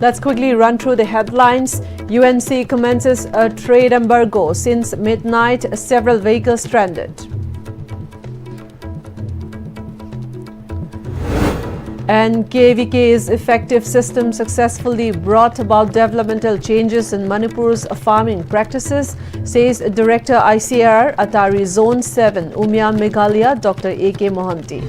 Let's quickly run through the headlines. UNC commences a trade embargo. Since midnight, several vehicles stranded. And KVK's effective system successfully brought about developmental changes in Manipur's farming practices, says Director ICAR Atari Zone 7, Umya Meghalaya, Dr. A.K. Mohanty.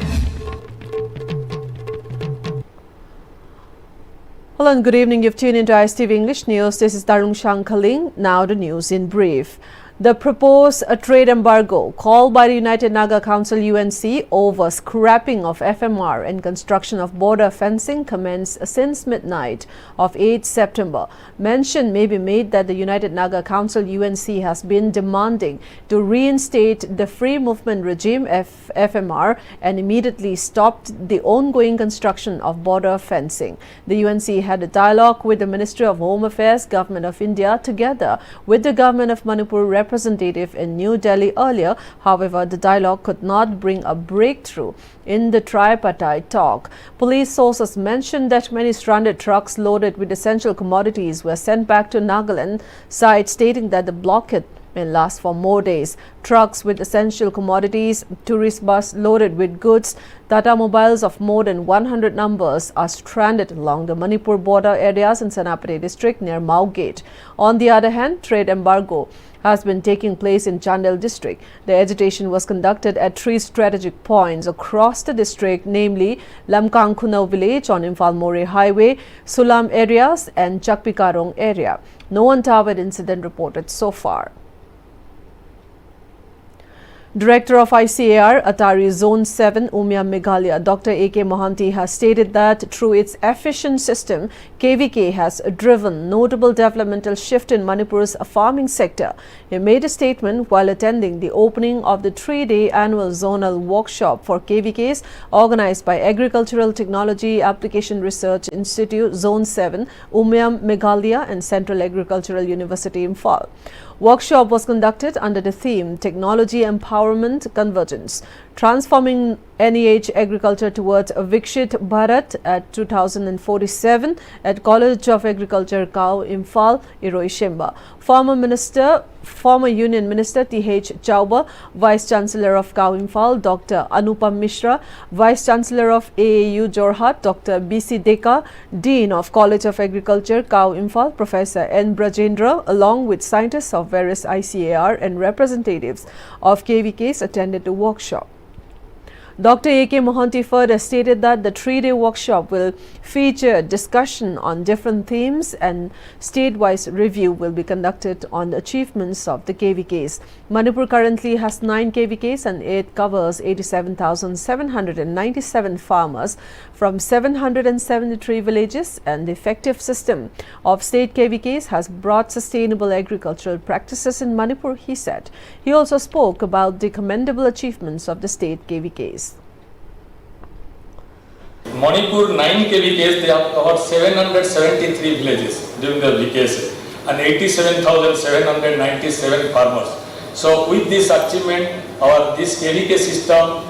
Hello and good evening. You've tuned into Pm-Istv English News. This is Tarung Shangkaling. Now the news in brief. The proposed trade embargo called by the United Naga Council UNC over scrapping of FMR and construction of border fencing commenced since midnight of 8 September. Mention may be made that the United Naga Council UNC has been demanding to reinstate the free movement regime FMR and immediately stopped the ongoing construction of border fencing. The UNC had a dialogue with the Ministry of Home Affairs, Government of India, together with the Government of Manipur representative in New Delhi earlier. However, the dialogue could not bring a breakthrough in the tripartite talk. Police sources mentioned that many stranded trucks loaded with essential commodities were sent back to Nagaland side, stating that the blockade may last for more days. Trucks with essential commodities, tourist bus loaded with goods, Tata mobiles of more than 100 numbers are stranded along the Manipur border areas in Senapati district near Mao Gate. On the other hand, trade embargo has been taking place in Chandel district. The agitation was conducted at 3 strategic points across the district, namely Lamkangkhunau village on Imphal More Highway, Sulam areas and Chakpikarong area. No untoward incident reported so far. Director of ICAR Atari Zone 7, Umya Meghalaya, Dr. A.K. Mohanty has stated that through its efficient system, KVK has driven notable developmental shift in Manipur's farming sector. He made a statement while attending the opening of the 3-day annual zonal workshop for KVKs organized by Agricultural Technology Application Research Institute Zone 7, Umya Meghalaya and Central Agricultural University Imphal. Workshop was conducted under the theme Technology Empowerment Convergence, Transforming NEH Agriculture Towards a Vikshit Bharat at 2047 at College of Agriculture, Kau, Imphal, Iroishemba. Former Union Minister T.H. Chauba, Vice Chancellor of Kau Imphal, Dr. Anupam Mishra, Vice Chancellor of AAU Jorhat, Dr. B.C. Deka, Dean of College of Agriculture, Kau Imphal, Professor N. Brajendra, along with scientists of various ICAR and representatives of KVKs attended the workshop. Dr. A.K. Mohanty further stated that the 3-day workshop will feature discussion on different themes and state-wise review will be conducted on the achievements of the KVKs. Manipur currently has 9 KVKs and it covers 87,797 farmers from 773 villages, and the effective system of state KVKs has brought sustainable agricultural practices in Manipur, he said. He also spoke about the commendable achievements of the state KVKs. Manipur 9 KVKs, they have covered 773 villages during the vacation and 87,797 farmers. So with this achievement, this KVK system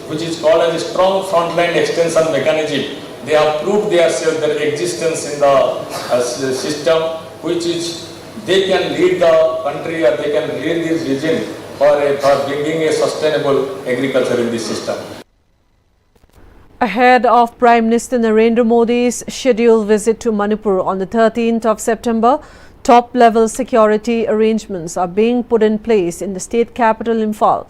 which is called as a strong frontline extension mechanism. They have proved their existence in the system, which is they can lead the country or they can lead this region for bringing a sustainable agriculture in this system. Ahead of Prime Minister Narendra Modi's scheduled visit to Manipur on the 13th of September, top-level security arrangements are being put in place in the state capital, Imphal.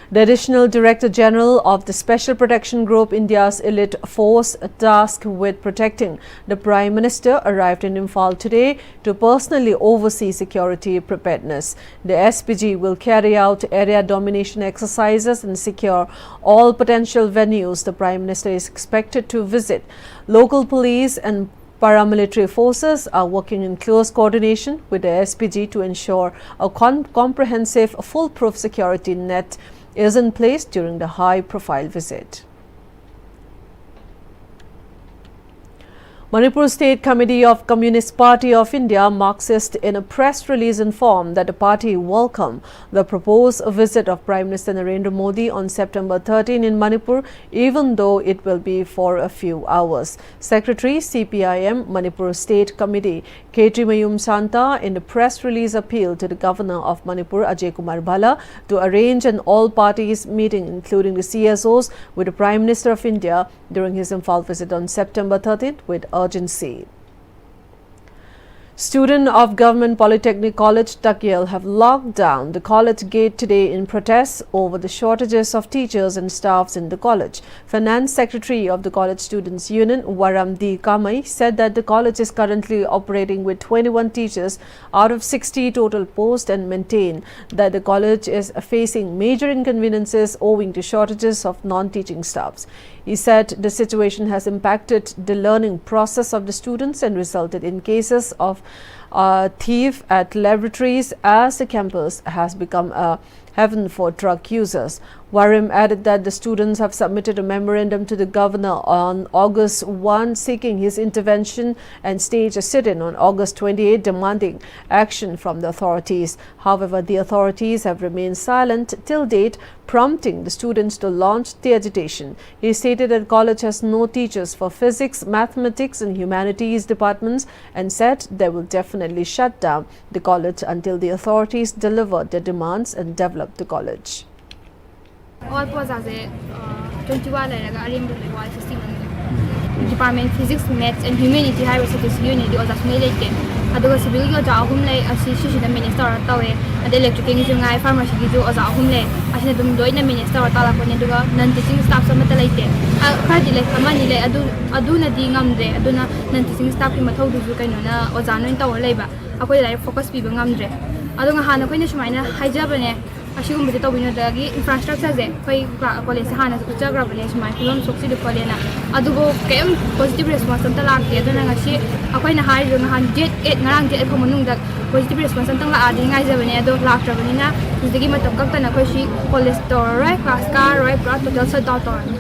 The Additional Director General of the Special Protection Group, India's elite force tasked with protecting the Prime Minister, arrived in Imphal today to personally oversee security preparedness. The SPG will carry out area domination exercises and secure all potential venues the Prime Minister is expected to visit. Local police and paramilitary forces are working in close coordination with the SPG to ensure a comprehensive, foolproof security net is in place during the high-profile visit. Manipur State Committee of Communist Party of India, Marxist, in a press release informed that the party welcomed the proposed visit of Prime Minister Narendra Modi on September 13 in Manipur, even though it will be for a few hours. Secretary CPIM Manipur State Committee K.T. Mayum Santa in the press release appealed to the Governor of Manipur Ajay Kumar Bhala to arrange an all-parties meeting including the CSOs with the Prime Minister of India during his Imphal visit on September 13th with urgency. Students of Government Polytechnic College, Takyel have locked down the college gate today in protest over the shortages of teachers and staffs in the college. Finance Secretary of the College Students Union, Waram D. Kamai, said that the college is currently operating with 21 teachers out of 60 total posts and maintain that the college is facing major inconveniences owing to shortages of non-teaching staffs. He said the situation has impacted the learning process of the students and resulted in cases of theft at laboratories as the campus has become a heaven for drug users. Warim added that the students have submitted a memorandum to the governor on August 1 seeking his intervention and staged a sit-in on August 28 demanding action from the authorities. However, the authorities have remained silent till date, prompting the students to launch the agitation. He stated that the college has no teachers for physics, mathematics and humanities departments and said they will definitely shut down the college until the authorities deliver their demands and develop the college. All posts are 21 department physics, maths and humanity high research unit or just military. Aduga civil yo ja hum lay association minister tawe and electric engineering ngai pharmacy gi jo oza hum lay asina dum doina minister tala ko ne duga non teaching staff samata laite khadi le kamani le adu na di ngamre aduna non teaching staff ki mathau du kaino na oza noin taw laiba akoi lai focus pi ngamre adunga hana koina sumaina haijabane ashigumbe to bino dagi infrastructure je koi college hana uchagrabane sumai kulom soksi de kolena adugo kem positive response anta lakte aduna ngasi akoina hai jo han jet 8 ngarang jet ko manung da positive response anta la adi ngai jabane ado laktrabani na digi matok kakta na ko shi college store right class car right total shutdown.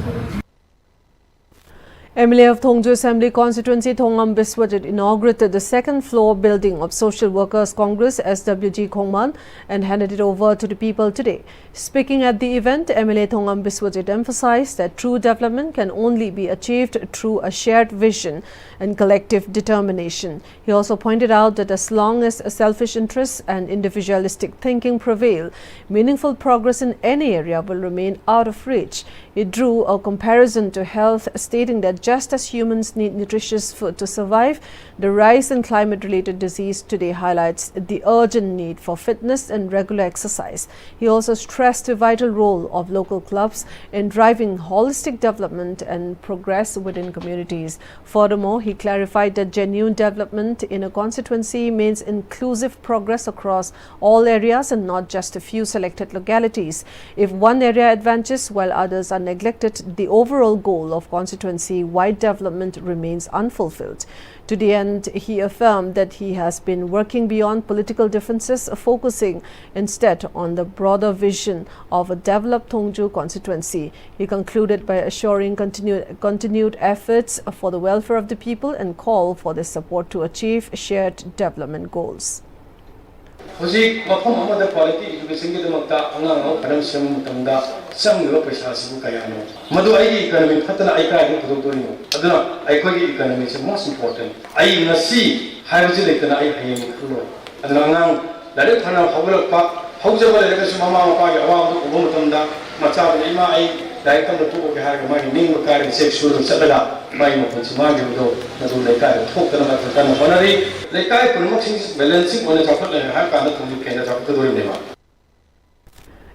MLA of Thongju Assembly Constituency Thongam Biswajit inaugurated the second floor building of Social Workers Congress SWG Khongman and handed it over to the people today. Speaking at the event, MLA Thongam Biswajit emphasized that true development can only be achieved through a shared vision and collective determination. He also pointed out that as long as selfish interests and individualistic thinking prevail, meaningful progress in any area will remain out of reach. He drew a comparison to health, stating that just as humans need nutritious food to survive, the rise in climate-related disease today highlights the urgent need for fitness and regular exercise. He also stressed the vital role of local clubs in driving holistic development and progress within communities. Furthermore, he clarified that genuine development in a constituency means inclusive progress across all areas and not just a few selected localities. If one area advances while others are neglected, the overall goal of constituency-wide development remains unfulfilled. To the end, he affirmed that he has been working beyond political differences, focusing instead on the broader vision of a developed Thongju constituency. He concluded by assuring continued efforts for the welfare of the people and call for their support to achieve shared development goals. Hoji mafam amada quality education ke damakta angang ho padam sem mutamda samgiba paisa sibu kayano madu ai economy phatana ai ka gi phodok dori no aduna ai ko gi economy is most important ai nasi haibaji leitana ai hayeng khulo aduna angang dare thana hawlak pa hawjaba le ka mama mapa gi awam du ubo mutamda macha ba ima ai dai kam tu ko ha ga ma gi ning ka ri sexual sadala mai mo ko ma gi do na du le ka thok kana ma kana honari le ka balancing on the top ha ka na thum ke na top ko doi ne ma.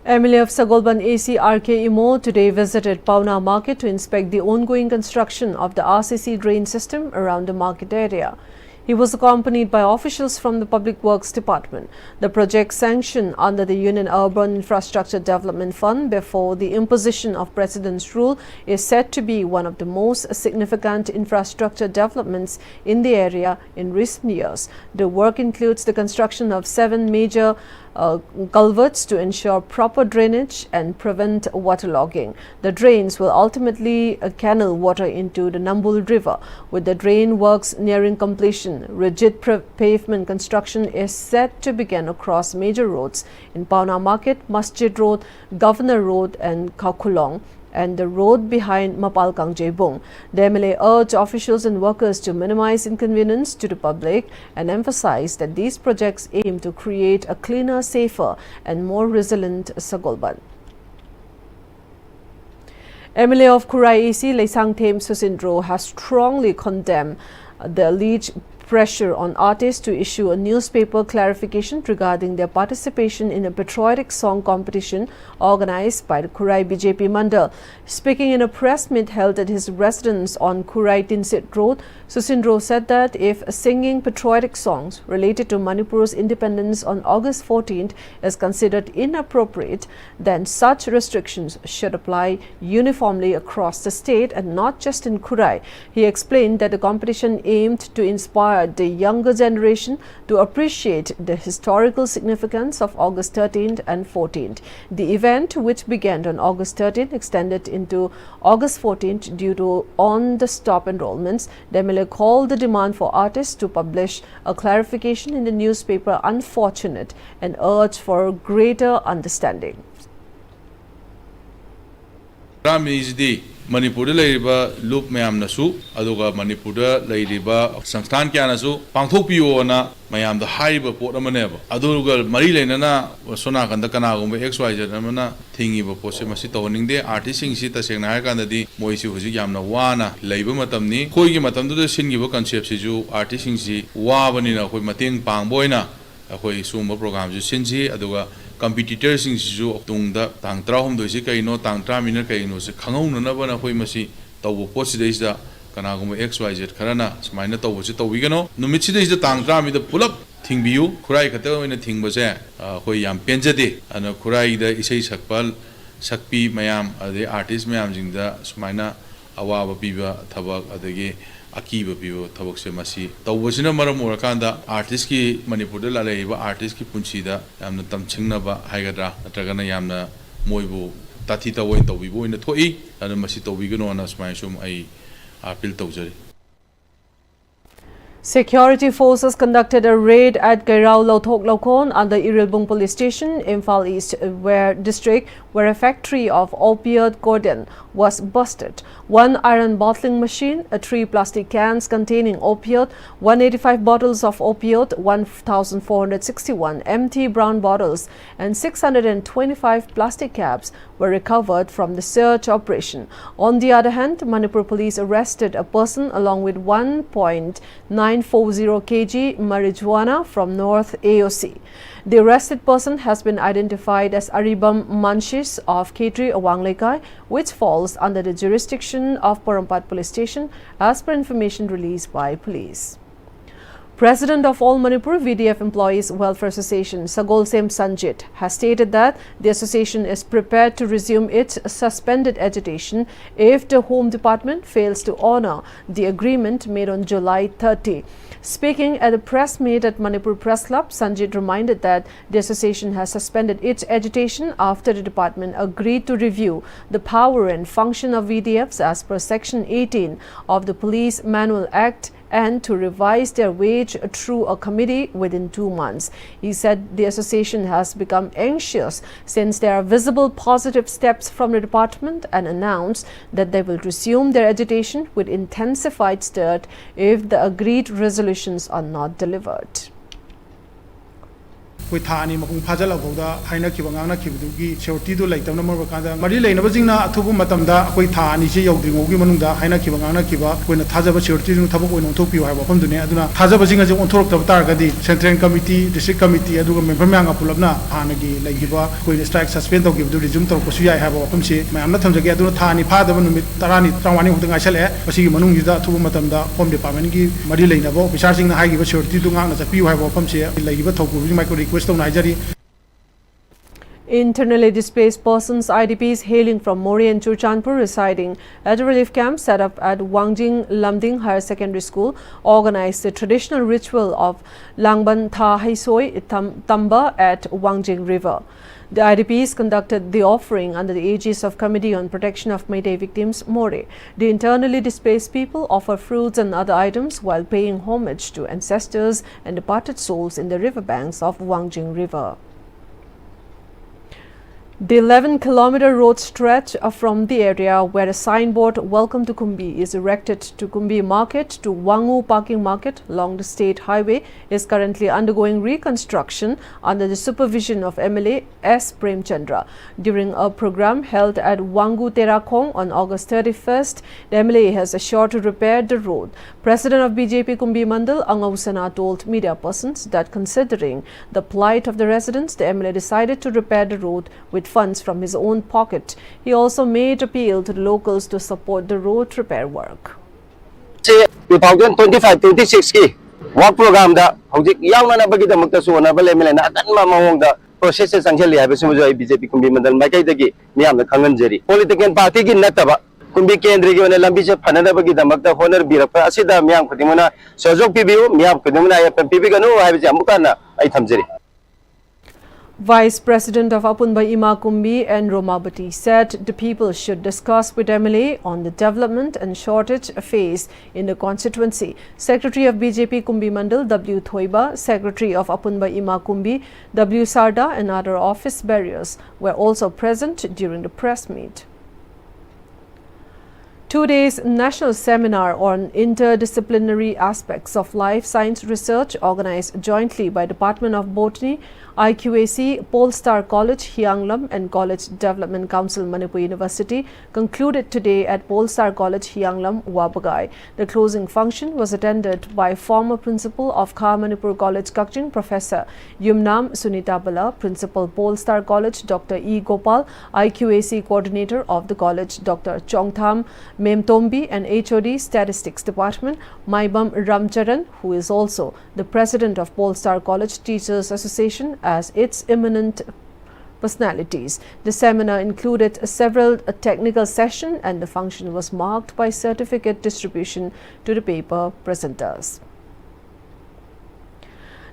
MLA of Sagolban AC RK Imo today visited Pauna Market to inspect the ongoing construction of the RCC drain system around the market area. He was accompanied by officials from the Public Works Department. The project sanctioned under the Union Urban Infrastructure Development Fund before the imposition of President's rule is said to be one of the most significant infrastructure developments in the area in recent years. The work includes the construction of 7 major culverts to ensure proper drainage and prevent waterlogging. The drains will ultimately channel water into the Nambul River. With the drain works nearing completion, rigid pavement construction is set to begin across major roads in Pauna Market, Masjid Road, Governor Road and Kaukulong, and the road behind Mapalkang Jebung. The MLA urged officials and workers to minimize inconvenience to the public and emphasized that these projects aim to create a cleaner, safer and more resilient Sagolban. MLA of Kurai AC Leisang Them Susindro has strongly condemned the alleged pressure on artists to issue a newspaper clarification regarding their participation in a patriotic song competition organized by the Kurai BJP Mandal. Speaking in a press meet held at his residence on Kurai Tinsit Road, Susindro said that if singing patriotic songs related to Manipur's independence on August 14th is considered inappropriate, then such restrictions should apply uniformly across the state and not just in Kurai. He explained that the competition aimed to inspire the younger generation to appreciate the historical significance of August 13th and 14th. The event, which began on August 13th, extended into August 14th due to on-the-stop enrollments. The MLA called the demand for artists to publish a clarification in the newspaper unfortunate and urged for greater understanding. Manipur Laiba Loop Mayam Nasu, Aduga Manipur Laiba Sangstan Kianasu, Pangtopiona, Mayam the Haiba Port Amaneva, Aduga Marilena, Sona and the Kanagum XY Jamana, Thingy Posimasito, Ninde, artisting Sita Senaka, the Moisi Yamna Wana, Labor Matamni, Koyi Matam the Singivo concepts, artisting si, Wavanina, Matin Pangboina, a Hoi Suma programs, Sinji, Aduga. Competitors in Sisu Tungda, Tang Trahum do Zikaino, Tang Tramina Kaino, Kangon, Navana Hoimasi, Tawu Posidays the Kanagum XYZ Karana, Smina Tawusito Wigano, Numichi is the Tang Trami, the pull up thing view, Kurai Kato in a thing was there, Hoyam Penjade, and a Kurai the Isai Sakpal, Sakpi Mayam, the artist Mayam in the Smina, Awa Biba, Tabak, Adage. Akiba Bio Tabokse Masi. Tawasina Maramurkanda, artist ki Manipur Laiba, artist ki Punchida, Yamna Tamchinaba, Hagadra, Tragana Yamna, Moibu, Tatita Winto, Vivo in the Toi, and Masito Vigano as my sum I appeal to. Security forces conducted a raid at Gairao Lothok Lokon under Irilbung Police Station, Imphal East district, where a factory of opiate cordon was busted. One iron bottling machine, 3 plastic cans containing opiate, 185 bottles of opiate, 1,461 empty brown bottles, and 625 plastic caps were recovered from the search operation. On the other hand, Manipur police arrested a person along with 1.940 kg marijuana from North AOC. The arrested person has been identified as Aribam Manshis of Ketri Awanglekai, which falls under the jurisdiction of Porampat Police Station, as per information released by police. President of All Manipur VDF Employees Welfare Association, Sagolsem Sanjit, has stated that the association is prepared to resume its suspended agitation if the Home Department fails to honor the agreement made on July 30. Speaking at a press meet at Manipur Press Club, Sanjit reminded that the association has suspended its agitation after the department agreed to review the power and function of VDFs as per Section 18 of the Police Manual Act and to revise their wage through a committee within 2 months. He said the association has become anxious since there are visible positive steps from the department and announced that they will resume their agitation with intensified stir if the agreed resolutions are not delivered. We thani makung phajal aboda haina ki bangang ki bugi shorti do like tamna mar kanda mari leina bajingna athubu matamda koi thani che yogdringo gi manungda haina ki bangang ki ba koina thajaba shorti jung thabuk oin onthok piu haiba pamdune aduna thajaba jinga je onthok tab tar gadi central committee district committee aduga member myanga pulapna hana gi laigiba koina strike suspend tog gi du resume tor ko su yai haiba pamse mayamna thamjage aduna thani phadaba numit tarani trawani hudanga chale basi manung jida athubu matamda home department gi mari leina bo bisar singna hai gi ba shorti du ngana cha piu haiba pamse laigiba thoku bi micro request Internally displaced persons (IDPs) hailing from Mori and Churchandpur residing at a relief camp set up at Wangjing Lamding Higher Secondary School organized the traditional ritual of Langban Tha Haisoi Tamba at Wangjing River. The IDPs conducted the offering under the aegis of Committee on Protection of Meitei Victims Mori. The internally displaced people offer fruits and other items while paying homage to ancestors and departed souls in the riverbanks of Wangjing River. The 11-kilometer road stretch from the area where a signboard "Welcome to Kumbi" is erected to Kumbi Market to Wangu Parking Market along the state highway is currently undergoing reconstruction under the supervision of MLA S. Premchandra. During a program held at Wangu Terakong on August 31st, the MLA has assured to repair the road. President of BJP Kumbi Mandal, Angausana, told media persons that considering the plight of the residents, the MLA decided to repair the road with funds from his own pocket. He also made appeal to the locals to support the road repair work. 2025-26 ki work program da hojik yauna na bagi da makta su na bale mele na kan ma mahong da process sanction li habe sumu jo BJP Kumbi Mandal mai kai da gi miyam da khangan jari political party gi nataba Kumbi kendri gi ona lambi se phana da bagi da makta honor birakpa asida miyam khudimuna sojok pibiu miyam khudimuna ya pibi ganu habe ja mukana ai thamjari. Vice President of Apunba Ima Kumbi and Romabati said the people should discuss with MLA on the development and shortage faced in the constituency. Secretary of BJP Kumbi Mandal W. Thoiba, Secretary of Apunba Ima Kumbi W. Sarda and other office bearers were also present during the press meet. 2 days national seminar on interdisciplinary aspects of life science research organized jointly by Department of Botany, IQAC, Polestar College, Hianglam and College Development Council, Manipur University concluded today at Polestar College, Hianglam, Wabagai. The closing function was attended by former principal of Kha Manipur College, Kakjing, Professor Yumnam Sunita Bala, Principal Polestar College, Dr. E. Gopal, IQAC Coordinator of the college, Dr. Chongtham Memtombi and HOD Statistics Department, Maibam Ramcharan, who is also the President of Polestar College Teachers Association, as its eminent personalities. The seminar included several technical sessions and the function was marked by certificate distribution to the paper presenters.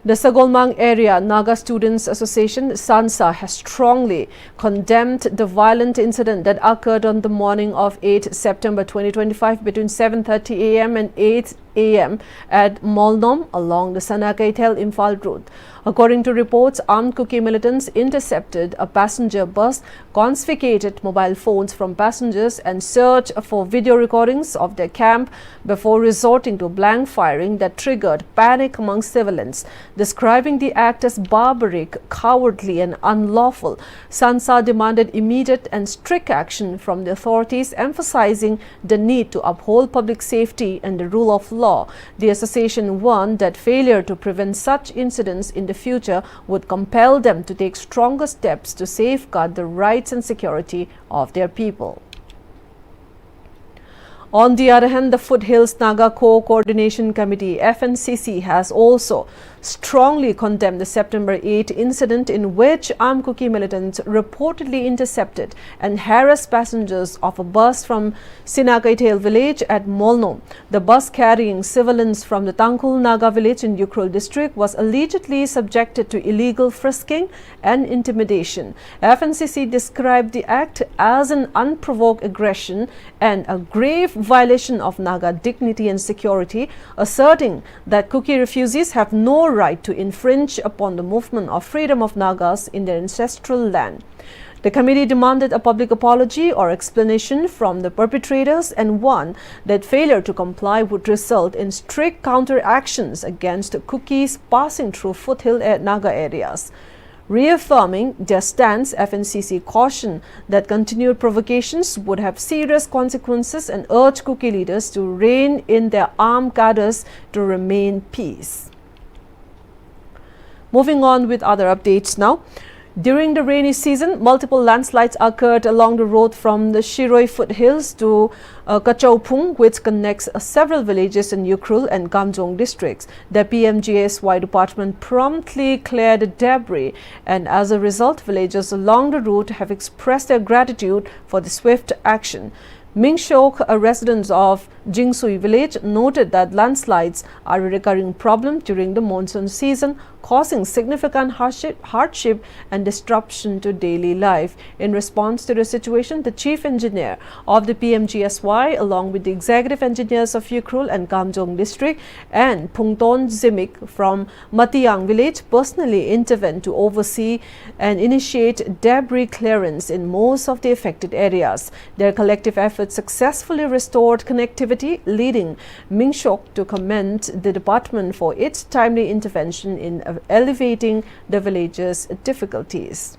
The Sagolmang Area Naga Students Association SANSA has strongly condemned the violent incident that occurred on the morning of 8 September 2025 between 7:30 a.m. and 8 a.m. at Molnom along the Sanakaitel Imphal Road. According to reports, armed Kuki militants intercepted a passenger bus, confiscated mobile phones from passengers and searched for video recordings of their camp before resorting to blank firing that triggered panic among civilians. Describing the act as barbaric, cowardly and unlawful, SANSA demanded immediate and strict action from the authorities, emphasizing the need to uphold public safety and the rule of law. The association warned that failure to prevent such incidents in the future would compel them to take stronger steps to safeguard the rights and security of their people. On the other hand, the Foothills Naga Co-Coordination Committee (FNCC) has also strongly condemned the September 8 incident in which armed Kuki militants reportedly intercepted and harassed passengers of a bus from Sinakaitel village at Molno. The bus carrying civilians from the Tangkul Naga village in Ukhrul district was allegedly subjected to illegal frisking and intimidation. FNCC described the act as an unprovoked aggression and a grave violation of Naga dignity and security, asserting that Kuki refugees have no right to infringe upon the movement of freedom of Nagas in their ancestral land. The committee demanded a public apology or explanation from the perpetrators and warned that failure to comply would result in strict counter-actions against Kukis passing through foothill Naga areas. Reaffirming their stance, FNCC cautioned that continued provocations would have serious consequences and urged Kuki leaders to rein in their armed cadres to remain peace. Moving on with other updates now. During the rainy season, multiple landslides occurred along the road from the Shiroi foothills to Kachaupung, which connects several villages in Ukrul and Gamjong districts. The PMGSY department promptly cleared the debris, and as a result, villagers along the route have expressed their gratitude for the swift action. Ming Shok, a resident of Jingsui village, noted that landslides are a recurring problem during the monsoon season, causing significant hardship and disruption to daily life. In response to the situation, the chief engineer of the PMGSY, along with the executive engineers of Ukrul and Gamjong district and Pungton Zimik from Matiyang village, personally intervened to oversee and initiate debris clearance in most of the affected areas. Their collective efforts successfully restored connectivity, leading Ming Shok to commend the department for its timely intervention in alleviating the village's difficulties.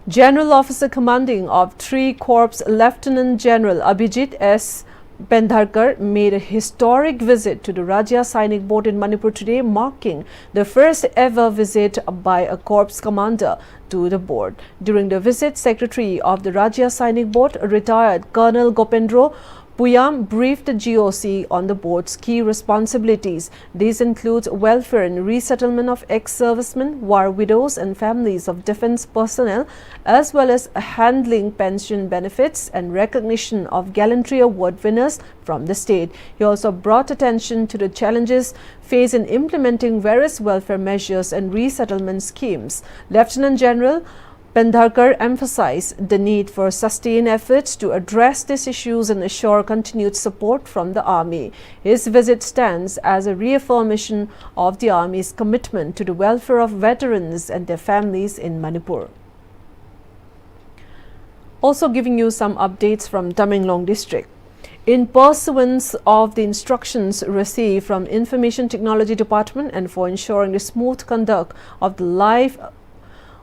General Officer Commanding of 3 Corps Lieutenant General Abhijit S. Pendharkar made a historic visit to the Rajya Sainik Board in Manipur today, marking the first ever visit by a corps commander to the board. During the visit, Secretary of the Rajya Sainik Board, retired Colonel Gopendro Puyam, briefed the GOC on the board's key responsibilities. These include welfare and resettlement of ex-servicemen, war widows and families of defense personnel, as well as handling pension benefits and recognition of gallantry award winners from the state. He also brought attention to the challenges faced in implementing various welfare measures and resettlement schemes. Lieutenant General Pendharkar emphasized the need for sustained efforts to address these issues and assure continued support from the Army. His visit stands as a reaffirmation of the Army's commitment to the welfare of veterans and their families in Manipur. Also giving you some updates from Tamenglong district. In pursuance of the instructions received from Information Technology Department and for ensuring the smooth conduct of the live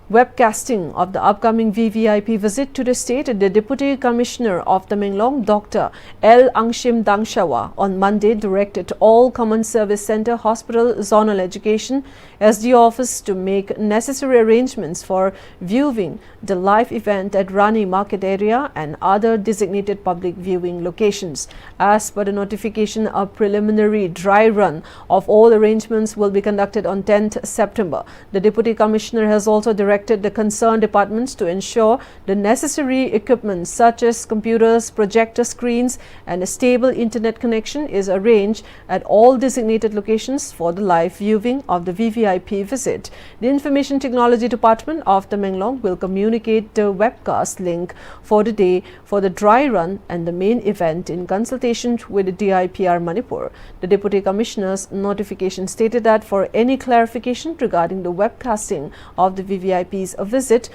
webcasting of the upcoming VVIP visit to the state, the Deputy Commissioner of Tamenglong, Dr. L. Angshim Dangshawa, on Monday directed all Common Service Center, Hospital, Zonal Education, SD Office to make necessary arrangements for viewing the live event at Rani Market area and other designated public viewing locations. As per the notification, a preliminary dry run of all arrangements will be conducted on 10th September. The Deputy Commissioner has also directed the concerned departments to ensure the necessary equipment such as computers, projector screens and a stable internet connection is arranged at all designated locations for the live viewing of the VVIP visit. The Information Technology Department of Tamenglong will communicate the webcast link for the day for the dry run and the main event in consultation with the DIPR Manipur. The Deputy Commissioner's notification stated that for any clarification regarding the webcasting of the VVIP's visit,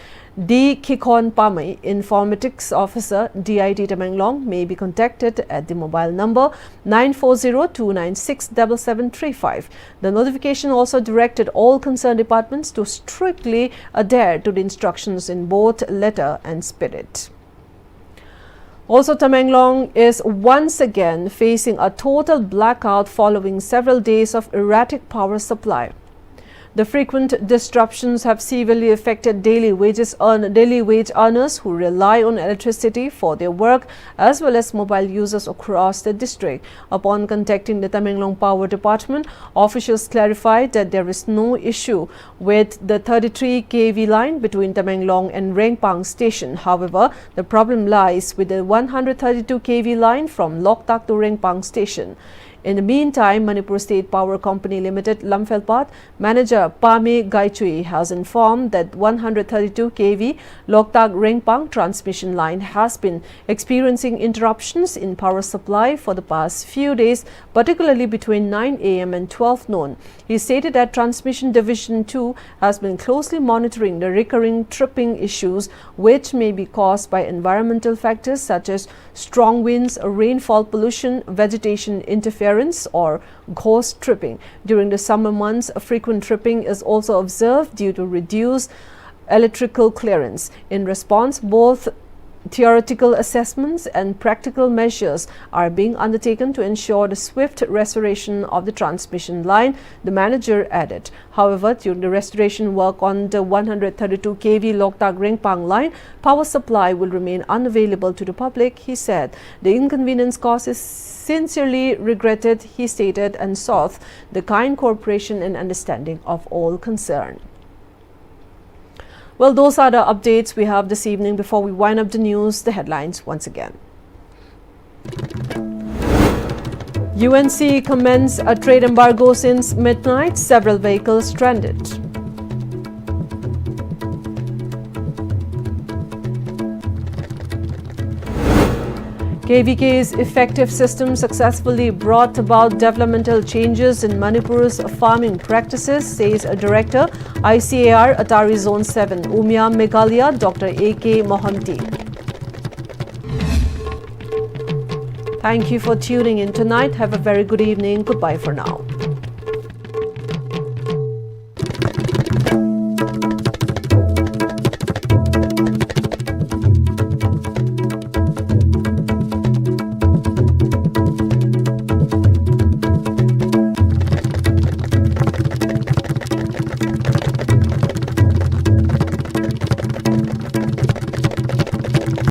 D. Kikon Pamay, Informatics Officer, DIT Tamenglong, may be contacted at the mobile number 940-296-7735. The notification also directed all concerned departments to strictly adhere to the instructions in both letter and spirit. Also, Tamenglong is once again facing a total blackout following several days of erratic power supply. The frequent disruptions have severely affected daily wage earners who rely on electricity for their work, as well as mobile users across the district. Upon contacting the Tamenglong Power Department, officials clarified that there is no issue with the 33 kV line between Tamenglong and Rengpang station. However, the problem lies with the 132 kV line from Loktak to Rengpang station. In the meantime, Manipur State Power Company Limited Lamfelpat manager Pame Gaichui has informed that 132 kV Loktak Rengpang transmission line has been experiencing interruptions in power supply for the past few days, particularly between 9 a.m. and 12 noon. He stated that Transmission Division 2 has been closely monitoring the recurring tripping issues, which may be caused by environmental factors such as strong winds, rainfall, pollution, vegetation interference, or ghost tripping. During the summer months, frequent tripping is also observed due to reduced electrical clearance. In response, both Theoretical assessments and practical measures are being undertaken to ensure the swift restoration of the transmission line, the manager added. However, during the restoration work on the 132 kV Loktak Ringpang line, power supply will remain unavailable to the public, he said. The inconvenience caused is sincerely regretted, he stated, and sought the kind cooperation and understanding of all concerned. Well, those are the updates we have this evening. Before we wind up the news, the headlines once again. UNC commenced a trade embargo since midnight, several vehicles stranded. KVK's effective system successfully brought about developmental changes in Manipur's farming practices, says a director, ICAR Atari Zone 7, Umia Meghalaya, Dr. A.K. Mohanty. Thank you for tuning in tonight. Have a very good evening. Goodbye for now.